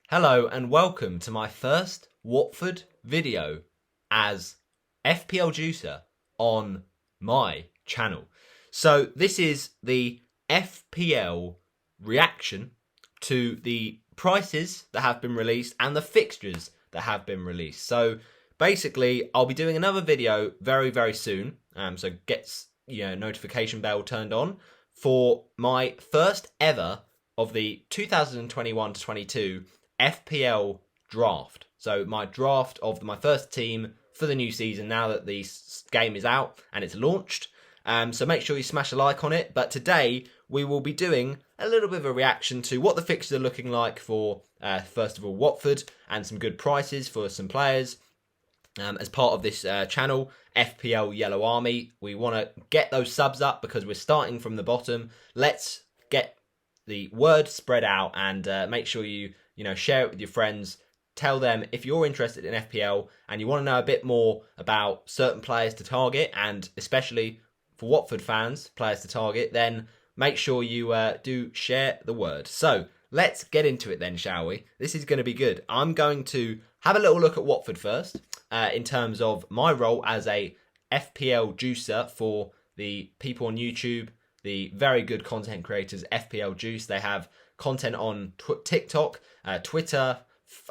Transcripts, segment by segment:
Hello and welcome to my first Watford video as FPL Juicer on my channel. So this is the FPL reaction to the prices that have been released and the fixtures that have been released. So basically I'll be doing another video very soon. So get notification bell turned on for my first ever of the 2021 to 22 FPL draft. So my draft of my first team for the new season now that the game is out and it's launched. So make sure you smash a like on it. But today we will be doing a little bit of a reaction to what the fixtures are looking like for, first of all, Watford, and some good prices for some players. As part of this channel, FPL Yellow Army, we want to get those subs up because we're starting from the bottom. Let's get the word spread out and make sure you share it with your friends. Tell them if you're interested in FPL and you want to know a bit more about certain players to target, and especially for Watford fans, players to target, then make sure you do share the word. So let's get into it then, shall we? This is going to be good. I'm going to have a little look at Watford first in terms of my role as a FPL juicer for the people on YouTube, the very good content creators, FPL Juice. They have content on TikTok, Twitter,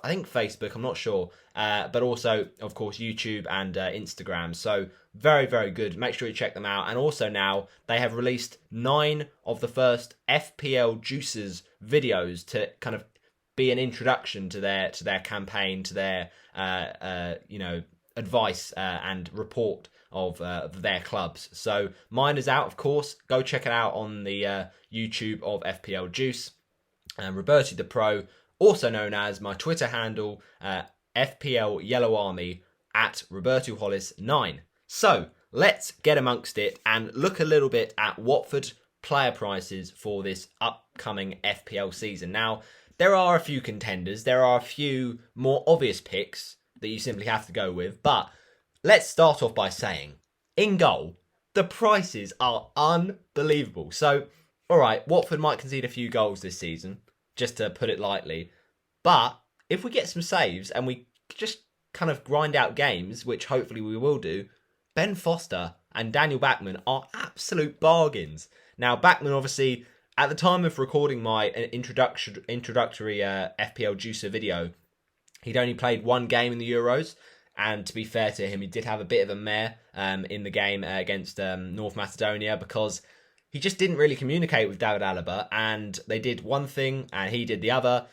I think Facebook, I'm not sure, but also, of course, YouTube and Instagram. So very good. Make sure you check them out. And also now they have released 9 of the first FPL Juicers videos to kind of be an introduction to their campaign, to their advice and report of their clubs. So mine is out, of course. Go check it out on the YouTube of FPL Juice. Roberto the Pro, also known as my Twitter handle, FPL Yellow Army at Roberto Hollis 9. So let's get amongst it and look a little bit at Watford player prices for this upcoming FPL season. Now, there are a few contenders. There are a few more obvious picks that you simply have to go with. But let's start off by saying, in goal, the prices are unbelievable. So, all right, Watford might concede a few goals this season, just to put it lightly. But if we get some saves and we just kind of grind out games, which hopefully we will do, Ben Foster and Daniel Bachmann are absolute bargains. Now, Bachmann, obviously, at the time of recording my introductory FPL Juicer video, he'd only played one game in the Euros. And to be fair to him, he did have a bit of a mare in the game against North Macedonia, because he just didn't really communicate with David Alaba, and they did one thing and he did the other,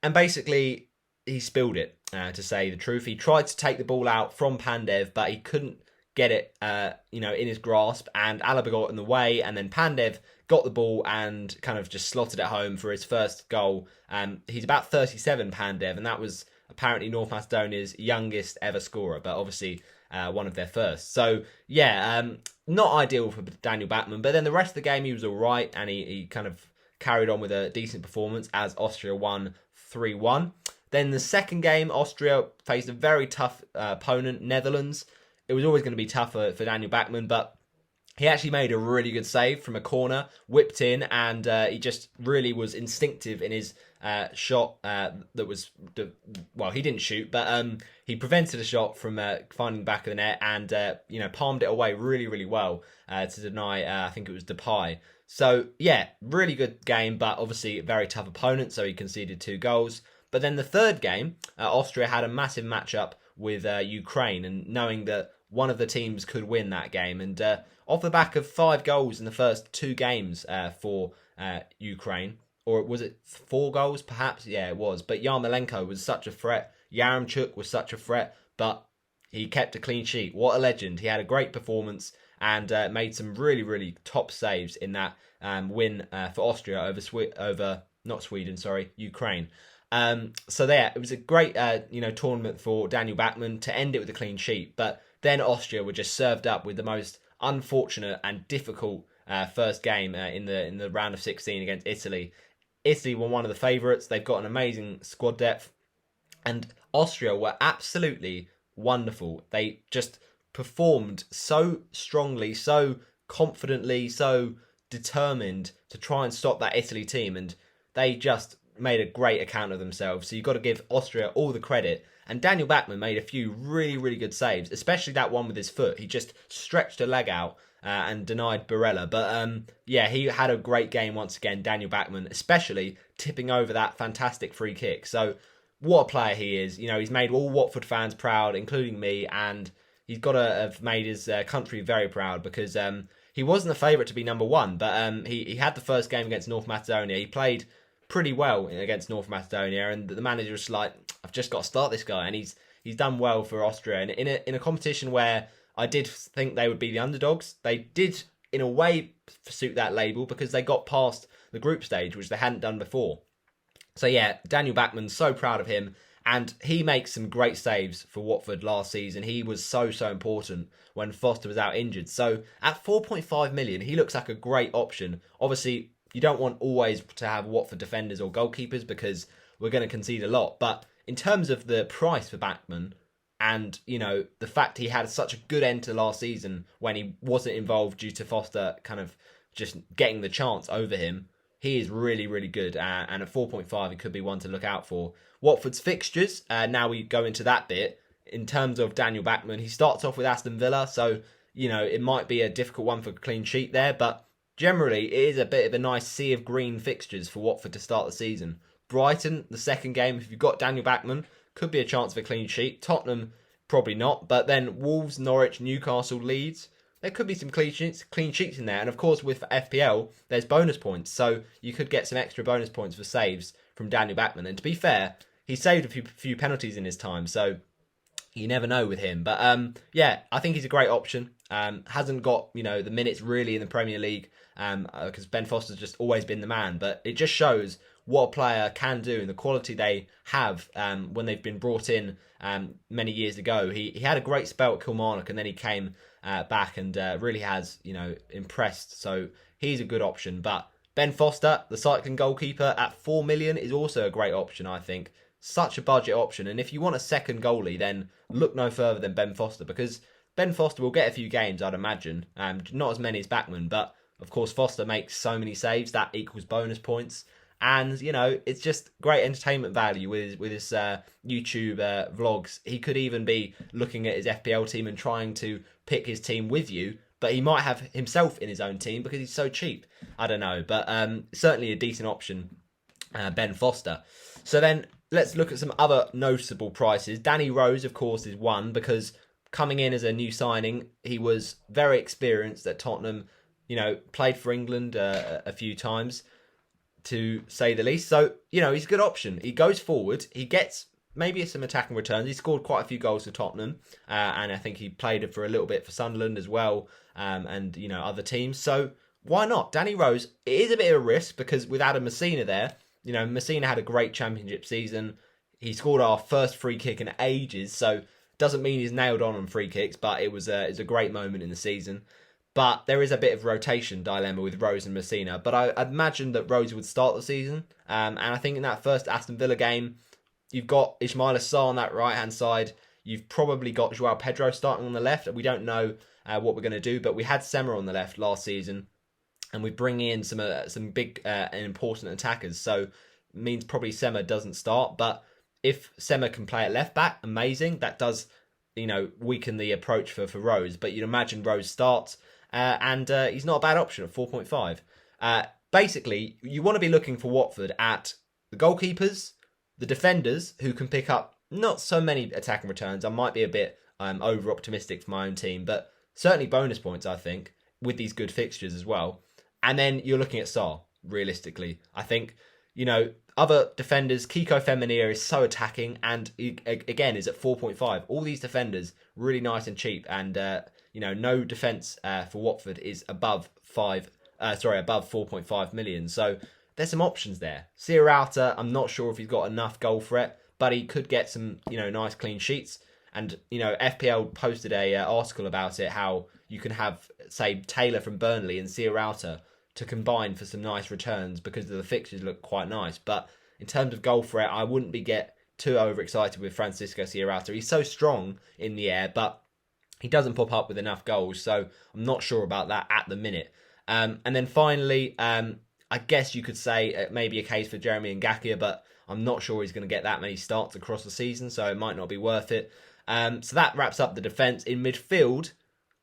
and basically he spilled it, to say the truth. He tried to take the ball out from Pandev, but he couldn't get it in his grasp, and Alaba got in the way, and then Pandev got the ball and kind of just slotted it home for his first goal. He's about 37, Pandev, and that was apparently North Macedonia's youngest ever scorer, but obviously one of their first. So yeah, not ideal for Daniel Bachmann, but then the rest of the game he was all right, and he kind of carried on with a decent performance as Austria won 3-1. Then the second game, Austria faced a very tough opponent, Netherlands. It was always going to be tougher for Daniel Bachmann, but he actually made a really good save from a corner, whipped in, and he just really was instinctive in his shot that was... Well, he didn't shoot, but he prevented a shot from finding the back of the net and, palmed it away really well to deny, I think it was Depay. So, yeah, really good game, but obviously a very tough opponent, so he conceded 2 goals. But then the third game, Austria had a massive matchup with Ukraine, and knowing that one of the teams could win that game, and off the back of 5 goals in the first 2 games for Ukraine, or was it 4 goals perhaps? Yeah, it was. But Yarmolenko was such a threat. Yaremchuk was such a threat, but he kept a clean sheet. What a legend. He had a great performance and made some really top saves in that win for Austria over Ukraine. So there, it was a great tournament for Daniel Bachmann to end it with a clean sheet. But then Austria were just served up with the most unfortunate and difficult first game in the round of 16 against Italy. Italy were one of the favourites. They've got an amazing squad depth, and Austria were absolutely wonderful. They just performed so strongly, so confidently, so determined to try and stop that Italy team, and they just made a great account of themselves. So you've got to give Austria all the credit. And Daniel Bachmann made a few really, really good saves, especially that one with his foot. He just stretched a leg out and denied Barella. But yeah, he had a great game once again, Daniel Bachmann, especially tipping over that fantastic free kick. So what a player he is. You know, he's made all Watford fans proud, including me, and he's got to have made his country very proud because he wasn't the favourite to be number one, but he had the first game against North Macedonia. He played pretty well against North Macedonia, and the manager was like, I've just got to start this guy, and he's done well for Austria. And in a competition where I did think they would be the underdogs, they did in a way suit that label because they got past the group stage, which they hadn't done before. So yeah, Daniel Bachmann, so proud of him, and he makes some great saves for Watford last season. He was so important when Foster was out injured. So at 4.5 million, he looks like a great option. Obviously, you don't want always to have Watford defenders or goalkeepers because we're going to concede a lot. But in terms of the price for Bachmann, and, you know, the fact he had such a good end to last season when he wasn't involved due to Foster kind of just getting the chance over him, he is really, really good. And at 4.5, he could be one to look out for. Watford's fixtures, now we go into that bit. In terms of Daniel Bachmann, he starts off with Aston Villa, so, you know, it might be a difficult one for a clean sheet there, but generally, it is a bit of a nice sea of green fixtures for Watford to start the season. Brighton, the second game, if you've got Daniel Bachmann, could be a chance of a clean sheet. Tottenham, probably not. But then Wolves, Norwich, Newcastle, Leeds, there could be some clean sheets in there. And of course, with FPL, there's bonus points. So you could get some extra bonus points for saves from Daniel Bachmann. And to be fair, he saved a few penalties in his time. So you never know with him. But yeah, I think he's a great option. Hasn't got, you know, the minutes really in the Premier League because Ben Foster's just always been the man. But it just shows what a player can do and the quality they have when they've been brought in many years ago. He had a great spell at Kilmarnock and then he came back and really has, you know, impressed. So he's a good option. But Ben Foster, the cycling goalkeeper at 4 million is also a great option, I think. Such a budget option. And if you want a second goalie, then look no further than Ben Foster because Ben Foster will get a few games, I'd imagine. Not as many as Bachmann, but of course Foster makes so many saves that equals bonus points. And, you know, it's just great entertainment value with his YouTube vlogs. He could even be looking at his FPL team and trying to pick his team with you, but he might have himself in his own team because he's so cheap. I don't know, but certainly a decent option, Ben Foster. So then let's look at some other noticeable prices. Danny Rose, of course, is one because coming in as a new signing, he was very experienced at Tottenham, you know, played for England a few times, to say the least. So, you know, he's a good option. He goes forward. He gets maybe some attacking returns. He scored quite a few goals for Tottenham. And I think he played for a little bit for Sunderland as well. And, you know, other teams. So why not? Danny Rose, it is a bit of a risk because with Adam Messina there, you know, Messina had a great championship season. He scored our first free kick in ages. So doesn't mean he's nailed on free kicks, but it was a great moment in the season. But there is a bit of rotation dilemma with Rose and Messina. But I'd imagine that Rose would start the season. And I think in that first Aston Villa game, you've got Ismail Assar on that right-hand side. You've probably got Joao Pedro starting on the left. We don't know what we're going to do. But we had Sema on the left last season. And we bring in some big and important attackers. So it means probably Sema doesn't start. But if Sema can play at left back, amazing. That does, you know, weaken the approach for Rose. But you'd imagine Rose starts. And he's not a bad option at 4.5. Basically, you want to be looking for Watford at the goalkeepers, the defenders, who can pick up not so many attacking returns. I might be a bit over-optimistic for my own team, but certainly bonus points, I think, with these good fixtures as well. And then you're looking at Sarr, realistically. I think, you know, other defenders, Kiko Femenia is so attacking, and he, again, is at 4.5. All these defenders, really nice and cheap, and you know, no defence for Watford is above 4.5 million. So there's some options there. Sierralta, I'm not sure if he's got enough goal threat, but he could get some, you know, nice clean sheets. And, you know, FPL posted a article about it, how you can have, say, Taylor from Burnley and Sierralta to combine for some nice returns because the fixtures look quite nice. But in terms of goal threat, I wouldn't get too overexcited with Francisco Sierralta. He's so strong in the air, but he doesn't pop up with enough goals, so I'm not sure about that at the minute. And then finally, I guess you could say it may be a case for Jeremy Ngakia, but I'm not sure he's going to get that many starts across the season, so it might not be worth it. So that wraps up the defence. In midfield,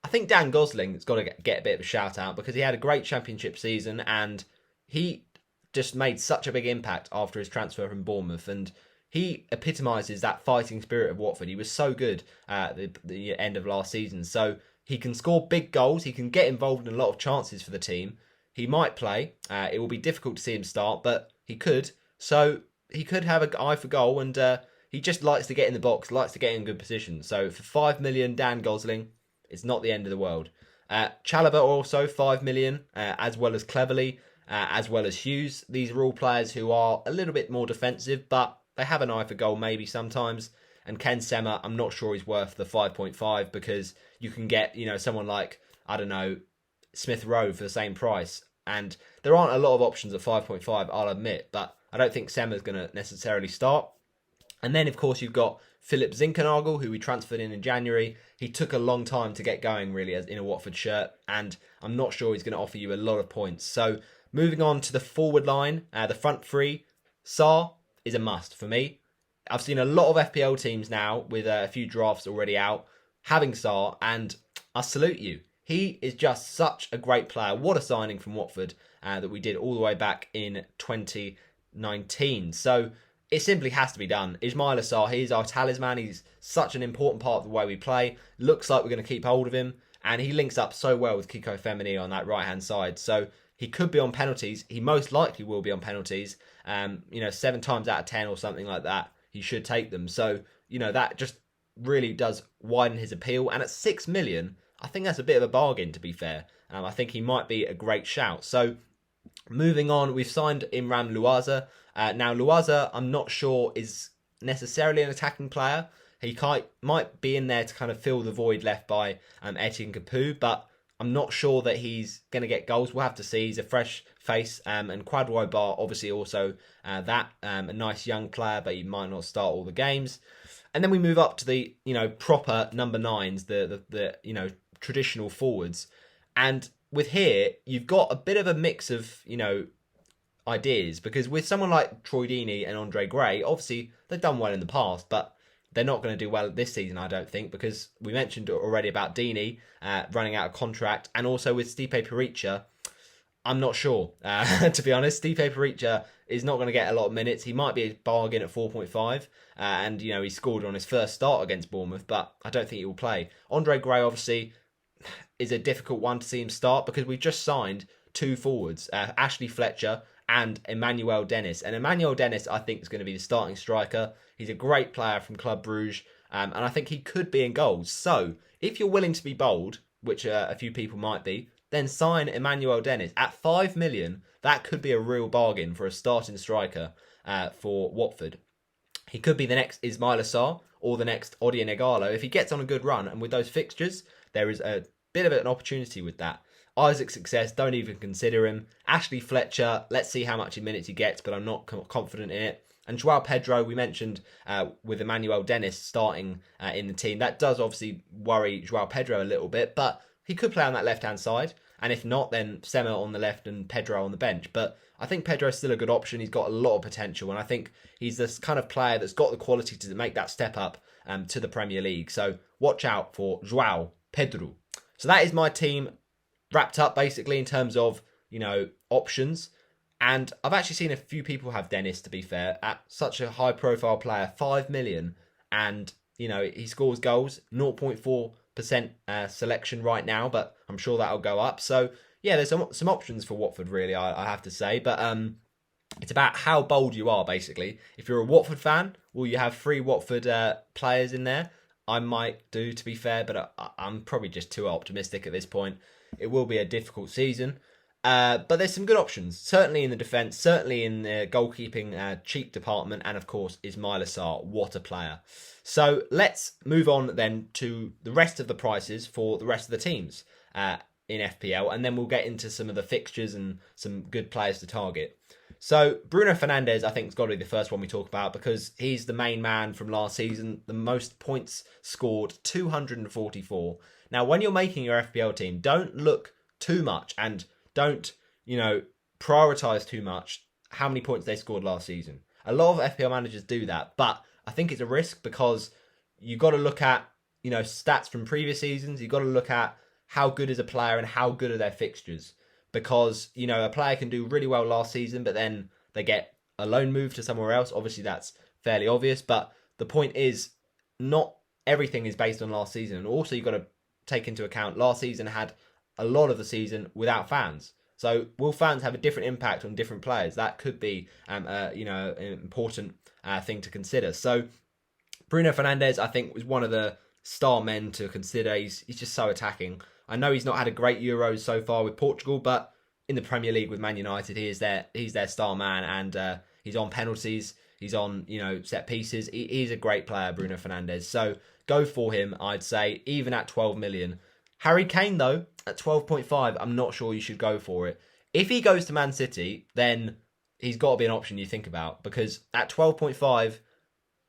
I think Dan Gosling's got to get a bit of a shout out because he had a great championship season and he just made such a big impact after his transfer from Bournemouth, and he epitomises that fighting spirit of Watford. He was so good at the end of last season, so he can score big goals, he can get involved in a lot of chances for the team. He might play. It will be difficult to see him start, but he could. So he could have an eye for goal, and he just likes to get in the box, likes to get in good positions. So for 5 million, Dan Gosling, it's not the end of the world. Chalobah also 5 million, as well as Cleverley, as well as Hughes. These are all players who are a little bit more defensive, but they have an eye for goal maybe sometimes. And Ken Sema, I'm not sure he's worth the 5.5 because you can get, someone like, I don't know, Smith Rowe for the same price. And there aren't a lot of options at 5.5, I'll admit, but I don't think Sema's going to necessarily start. And then, of course, you've got Philip Zinkernagel, who we transferred in January. He took a long time to get going, really, as in a Watford shirt, and I'm not sure he's going to offer you a lot of points. So, moving on to the forward line, the front three, Sarr is a must for me. I've seen a lot of FPL teams now, with a few drafts already out, having Sarr, and I salute you. He is just such a great player. What a signing from Watford that we did all the way back in 2019. So it simply has to be done. Ismaila Sarr, he's our talisman. He's such an important part of the way we play. Looks like we're going to keep hold of him. And he links up so well with Kiko Femini on that right-hand side. So he could be on penalties. He most likely will be on penalties. 7 times out of 10 or something like that, he should take them. So, that just really does widen his appeal. And at 6 million... I think that's a bit of a bargain, to be fair. I think he might be a great shout. So, moving on, we've signed Imran Louaza. Now, Louaza, I'm not sure is necessarily an attacking player. He might be in there to kind of fill the void left by Etienne Capoue, but I'm not sure that he's going to get goals. We'll have to see. He's a fresh face. And Kwadwo Bar, obviously, also a nice young player, but he might not start all the games. And then we move up to the, proper number 9s, the traditional forwards. And with here, you've got a bit of a mix of, ideas, because with someone like Troy Deeney and Andre Gray, obviously they've done well in the past, but they're not going to do well this season, I don't think, because we mentioned already about Deeney running out of contract, and also with Stipe Perica, I'm not sure. To be honest, Stipe Perica is not going to get a lot of minutes. He might be a bargain at 4.5, and he scored on his first start against Bournemouth, but I don't think he will play. Andre Gray, obviously, is a difficult one to see him start because we just signed 2 forwards, Ashley Fletcher and Emmanuel Dennis. And Emmanuel Dennis, I think, is going to be the starting striker. He's a great player from Club Brugge, and I think he could be in goals. So, if you're willing to be bold, which a few people might be, then sign Emmanuel Dennis. At 5 million, that could be a real bargain for a starting striker for Watford. He could be the next Ismaila Sarr or the next Odion Ighalo if he gets on a good run. And with those fixtures, there is a bit of an opportunity with that. Isaac Success, don't even consider him. Ashley Fletcher, let's see how much minutes he gets, but I'm not confident in it. And Joao Pedro, we mentioned with Emmanuel Dennis starting in the team. That does obviously worry Joao Pedro a little bit, but he could play on that left-hand side. And if not, then Sema on the left and Pedro on the bench. But I think Pedro's still a good option. He's got a lot of potential, and I think he's this kind of player that's got the quality to make that step up to the Premier League. So watch out for Joao Pedro. So that is my team wrapped up basically in terms of, options. And I've actually seen a few people have Dennis, to be fair, at such a high profile player, 5 million. And, he scores goals, 0.4% selection right now, but I'm sure that'll go up. So yeah, there's some options for Watford, really, I have to say. But it's about how bold you are, basically. If you're a Watford fan, will you have 3 Watford players in there? I might do, to be fair, but I'm probably just too optimistic at this point. It will be a difficult season. But there's some good options, certainly in the defence, certainly in the goalkeeping cheap department, and of course Ismaila Sarr, what a player. So let's move on then to the rest of the prices for the rest of the teams in FPL, and then we'll get into some of the fixtures and some good players to target. So Bruno Fernandes, I think, has got to be the first one we talk about because he's the main man from last season. The most points scored, 244. Now, when you're making your FPL team, don't look too much and don't, prioritise too much how many points they scored last season. A lot of FPL managers do that, but I think it's a risk because you got to look at, stats from previous seasons. You've got to look at how good is a player and how good are their fixtures. Because, a player can do really well last season, but then they get a loan move to somewhere else. Obviously, that's fairly obvious, but the point is not everything is based on last season. And also, you've got to take into account last season had a lot of the season without fans. So will fans have a different impact on different players? That could be, an important thing to consider. So Bruno Fernandes, I think, was one of the star men to consider. He's just so attacking. I know he's not had a great Euros so far with Portugal, but in the Premier League with Man United, he's their star man, and he's on penalties. He's on, set pieces. He's a great player, Bruno Fernandes. So go for him, I'd say, even at 12 million. Harry Kane, though, at 12.5, I'm not sure you should go for it. If he goes to Man City, then he's got to be an option you think about, because at 12.5,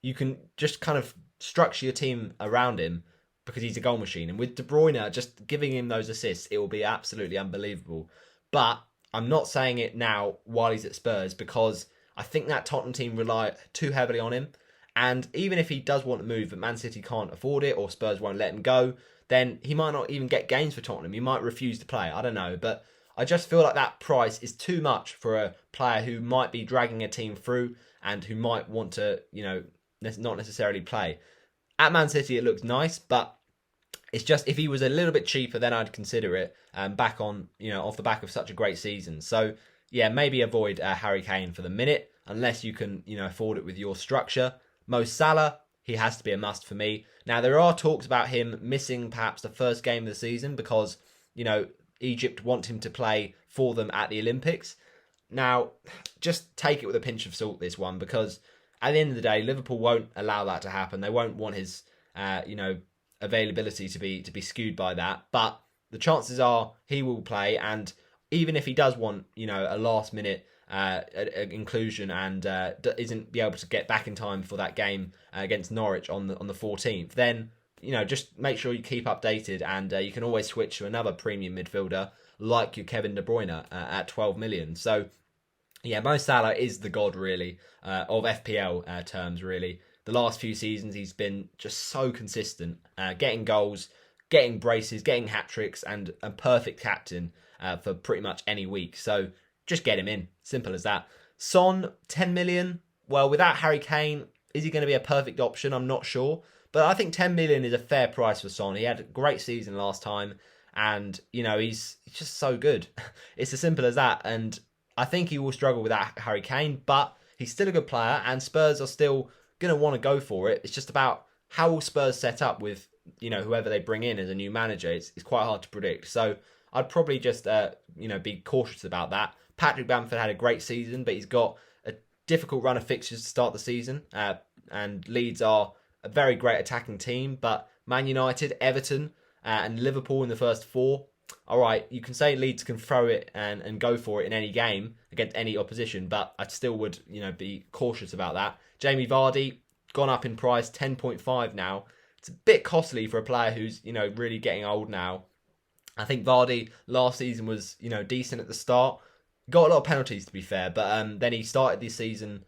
you can just kind of structure your team around him because he's a goal machine. And with De Bruyne, just giving him those assists, it will be absolutely unbelievable. But I'm not saying it now while he's at Spurs, because I think that Tottenham team rely too heavily on him. And even if he does want to move, but Man City can't afford it or Spurs won't let him go, then he might not even get games for Tottenham. He might refuse to play. I don't know. But I just feel like that price is too much for a player who might be dragging a team through and who might want to, not necessarily play. At Man City, it looks nice, but it's just if he was a little bit cheaper, then I'd consider it. Back on, off the back of such a great season. So yeah, maybe avoid Harry Kane for the minute unless you can, afford it with your structure. Mo Salah, he has to be a must for me. Now there are talks about him missing perhaps the first game of the season because, Egypt want him to play for them at the Olympics. Now, just take it with a pinch of salt, this one, because at the end of the day, Liverpool won't allow that to happen. They won't want his, availability to be skewed by that. But the chances are he will play, and even if he does want, a last minute inclusion and isn't be able to get back in time for that game against Norwich on the 14th, then just make sure you keep updated, and you can always switch to another premium midfielder like your Kevin De Bruyne at 12 million. So yeah, Mo Salah is the god, really, of FPL terms, really. The last few seasons, he's been just so consistent, getting goals, getting braces, getting hat-tricks, and a perfect captain for pretty much any week. So just get him in. Simple as that. Son, 10 million. Well, without Harry Kane, is he going to be a perfect option? I'm not sure. But I think 10 million is a fair price for Son. He had a great season last time, and, he's just so good. It's as simple as that. And I think he will struggle without Harry Kane, but he's still a good player, and Spurs are still going to want to go for it. It's just about how will Spurs set up with, whoever they bring in as a new manager. It's quite hard to predict. So I'd probably just, be cautious about that. Patrick Bamford had a great season, but he's got a difficult run of fixtures to start the season. And Leeds are a very great attacking team, but Man United, Everton, and Liverpool in the first four. All right, you can say Leeds can throw it and go for it in any game against any opposition, but I still would, be cautious about that. Jamie Vardy, gone up in price, 10.5 now. It's a bit costly for a player who's, really getting old now. I think Vardy last season was, decent at the start. Got a lot of penalties, to be fair, but then he started this season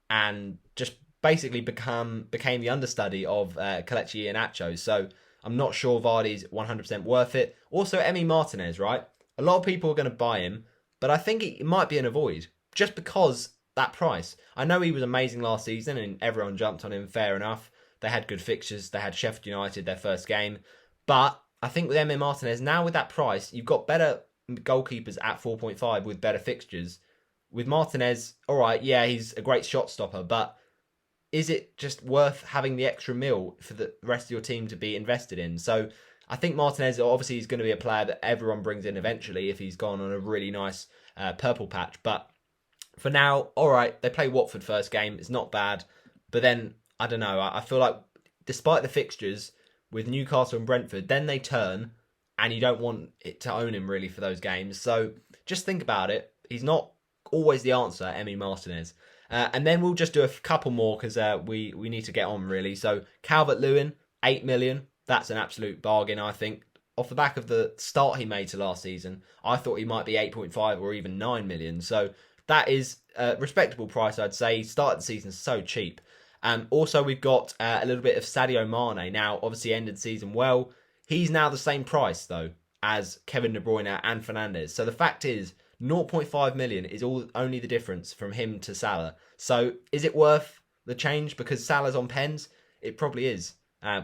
and just basically became the understudy of Kelechi Iheanacho. So I'm not sure Vardy's 100% worth it. Also, Emi Martinez, right? A lot of people are going to buy him, but I think it might be an avoid just because that price. I know he was amazing last season and everyone jumped on him, fair enough. They had good fixtures. They had Sheffield United, their first game. But I think with Emi Martinez, now with that price, you've got better goalkeepers at 4.5 with better fixtures. With Martinez, all right, yeah, he's a great shot stopper, but is it just worth having the extra mil for the rest of your team to be invested in? So I think Martinez obviously is going to be a player that everyone brings in eventually if he's gone on a really nice purple patch. But for now, all right, they play Watford first game. It's not bad. But then, I don't know, I feel like despite the fixtures with Newcastle and Brentford, then they turn and you don't want it to own him really for those games. So just think about it. He's not always the answer, Emi Martinez. And then we'll just do a couple more because we need to get on really. So Calvert-Lewin, 8 million. That's an absolute bargain, I think. off the back of the start he made to last season, I thought he might be 8.5 or even 9 million. So that is a respectable price, I'd say. He started the season so cheap. Also, we've got a little bit of Sadio Mane. Now, obviously, ended the season well. He's now the same price, though, as Kevin De Bruyne and Fernandes. So the fact is, 0.5 million is only the difference from him to Salah. So is it worth the change because Salah's on pens? It probably is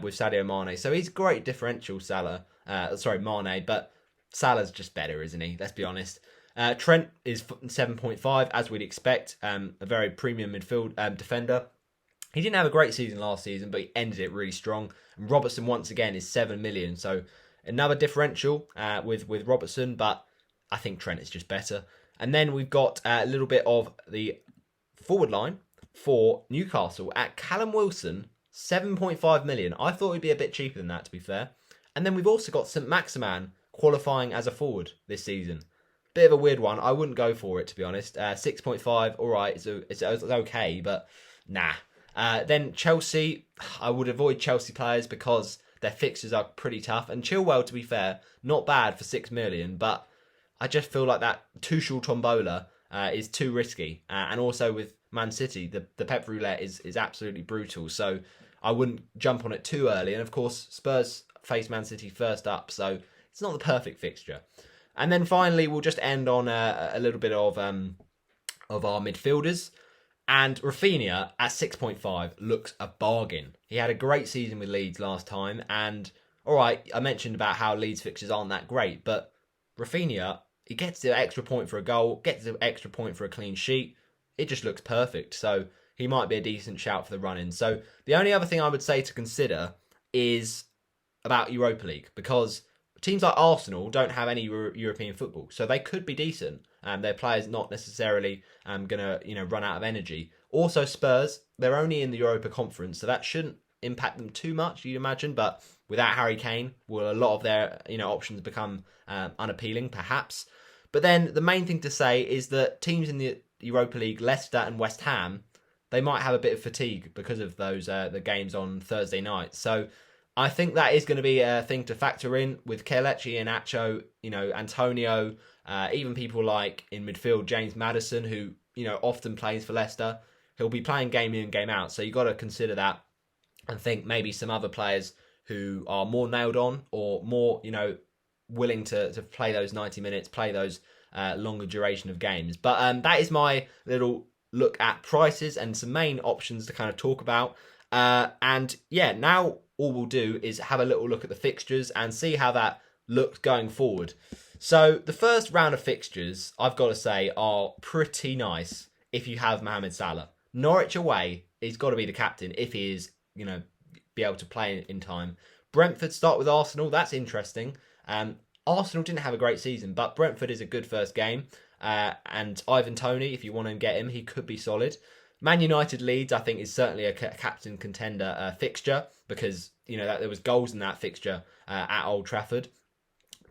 with Sadio Mane. So he's great differential, Mane, but Salah's just better, isn't he? Let's be honest. Trent is 7.5, as we'd expect. A very premium midfield defender. He didn't have a great season last season, but he ended it really strong. And Robertson, once again, is 7 million. So another differential with Robertson, but I think Trent is just better. And then we've got a little bit of the forward line for Newcastle at Callum Wilson, 7.5 million. I thought he'd be a bit cheaper than that, to be fair. And then we've also got St. Maximan qualifying as a forward this season. Bit of a weird one. I wouldn't go for it, to be honest. 6.5, all right, it's okay, but nah. Then Chelsea, I would avoid Chelsea players because their fixtures are pretty tough. And Chilwell, to be fair, not bad for 6 million, but I just feel like that Tuchel tombola is too risky. And also with Man City, the Pep Roulette is absolutely brutal. So I wouldn't jump on it too early. And of course, Spurs face Man City first up, so it's not the perfect fixture. And then finally, we'll just end on a little bit of our midfielders. And Rafinha at 6.5 looks a bargain. He had a great season with Leeds last time. And, all right, I mentioned about how Leeds fixtures aren't that great. But Rafinha, he gets the extra point for a goal, gets the extra point for a clean sheet. It just looks perfect. So he might be a decent shout for the run-in. So the only other thing I would say to consider is about Europa League. Because teams like Arsenal don't have any European football. So they could be decent. Their players not necessarily going to run out of energy. Also Spurs, they're only in the Europa Conference, so that shouldn't impact them too much, you'd imagine. But without Harry Kane, will a lot of their options become unappealing, perhaps. But then the main thing to say is that teams in the Europa League, Leicester and West Ham, they might have a bit of fatigue because of those the games on Thursday night. So I think that is going to be a thing to factor in with Kelechi and Acho, Antonio, even people like in midfield, James Maddison, who, often plays for Leicester. He'll be playing game in, game out. So you've got to consider that and think maybe some other players who are more nailed on or more, willing to play those 90 minutes, play those longer duration of games. But that is my little look at prices and some main options to kind of talk about. And yeah, now all we'll do is have a little look at the fixtures and see how that looked going forward. So the first round of fixtures, I've got to say, are pretty nice if you have Mohamed Salah. Norwich away, he's got to be the captain if he is, be able to play in time. Brentford start with Arsenal, that's interesting. Arsenal didn't have a great season, but Brentford is a good first game. And Ivan Toney, if you want to get him, he could be solid. Man United Leeds, I think, is certainly a captain contender fixture because, there was goals in that fixture at Old Trafford.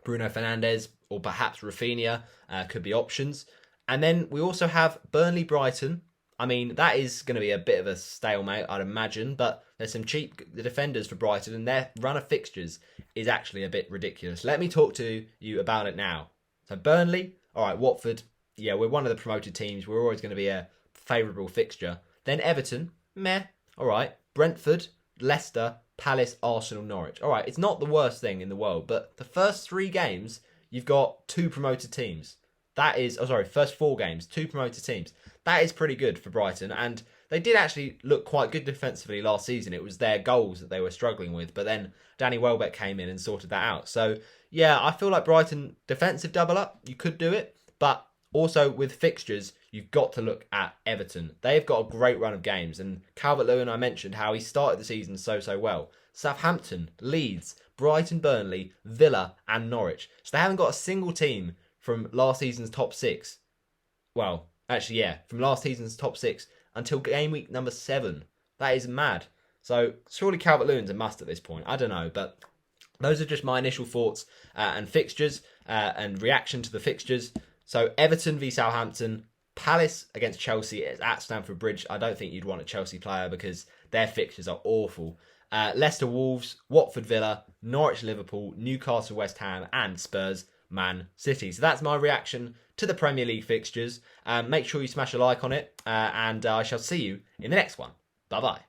Bruno Fernandes or perhaps Rafinha could be options. And then we also have Burnley Brighton. I mean, that is going to be a bit of a stalemate, I'd imagine, but there's some cheap defenders for Brighton and their run of fixtures is actually a bit ridiculous. Let me talk to you about it now. So Burnley, all right, Watford, yeah, we're one of the promoted teams. We're always going to be a favourable fixture. Then Everton, meh, all right. Brentford, Leicester, Palace, Arsenal, Norwich. All right, it's not the worst thing in the world, but the first 3 games, you've got 2 promoted teams. That is, first 4 games, 2 promoted teams. That is pretty good for Brighton, and they did actually look quite good defensively last season. It was their goals that they were struggling with, but then Danny Welbeck came in and sorted that out. So, yeah, I feel like Brighton defensive double up, you could do it, but also with fixtures, you've got to look at Everton. They've got a great run of games, and Calvert-Lewin, I mentioned how he started the season so well. Southampton, Leeds, Brighton, Burnley, Villa, and Norwich. So they haven't got a single team from last season's top 6. Well, actually, yeah, from last season's top 6 until game week number 7. That is mad. So surely Calvert-Lewin's a must at this point. I don't know, but those are just my initial thoughts and fixtures and reaction to the fixtures. So Everton v Southampton, Palace against Chelsea is at Stamford Bridge. I don't think you'd want a Chelsea player because their fixtures are awful. Leicester Wolves, Watford Villa, Norwich Liverpool, Newcastle West Ham, and Spurs Man City. So that's my reaction to the Premier League fixtures. Make sure you smash a like on it, and I shall see you in the next one. Bye bye.